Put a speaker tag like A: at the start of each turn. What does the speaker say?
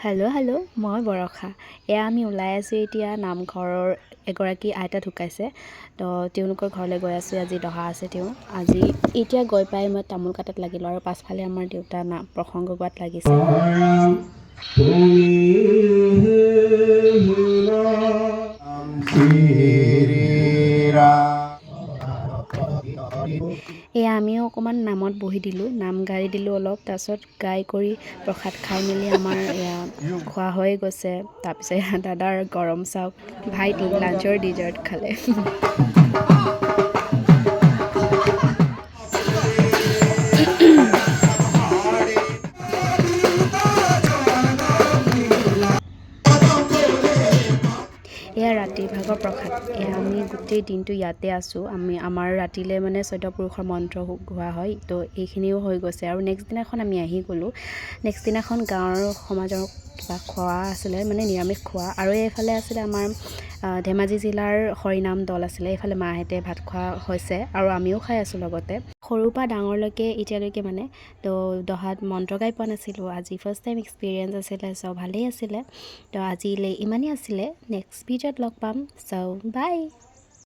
A: Hello' hello' মই বৰষা। এয়া আমি ওলাই আছোঁ এতিয়া নামঘৰৰ এগৰাকী আইতা ঢুকাইছে, তো তেওঁলোকৰ ঘৰলৈ গৈ আছোঁ। আজি দহা আছে তেওঁ। আজি এতিয়া গৈ পাই মই তামোল কাটাত লাগিলোঁ আৰু পাছফালে আমাৰ দেউতা প্ৰসংগ গোৱাত লাগিছে। এয়া আমিও অকণমান নামত বহি দিলোঁ, নাম গাই দিলোঁ অলপ, তাৰপিছত গাই কৰি প্ৰসাদ খাই মেলি আমাৰ এয়া খোৱা হৈ গৈছে। তাৰপিছত দাদাৰ গৰম চাওক, ভাইটি লাঞ্চৰ ডিজাৰ্ট খালে। এয়া ৰাতিৰ ভাগৰ প্ৰসাদ। এয়া আমি গোটেই দিনটো ইয়াতে আছোঁ। আমাৰ ৰাতিলৈ মানে চৈধ্য পুৰুষৰ মন্ত্ৰ গোৱা হয়, তো এইখিনিও হৈ গৈছে আৰু নেক্সট দিনাখন আমি আহি গ'লোঁ। নেক্সট দিনাখন গাঁৱৰ সমাজৰ কিবা খোৱা আছিলে, মানে নিৰামিষ খোৱা। আৰু এইফালে আছিলে আমাৰ ধেমাজি জিলাৰ হৰিনাম দল আছিলে। এইফালে মাহঁতে ভাত খোৱা হৈছে আৰু আমিও খাই আছোঁ লগতে। সৰুৰ পৰা ডাঙৰলৈকে এতিয়ালৈকে মানে তো দহাত মন্ত্ৰ গাই পোৱা নাছিলোঁ। আজি ফাৰ্ষ্ট টাইম এক্সপিৰিয়েঞ্চ আছিলে, চ' ভালেই আছিলে। তো আজিলৈ ইমানেই আছিলে। নেক্সট ভিডিঅ'ত লগ পাম, চ' বাই।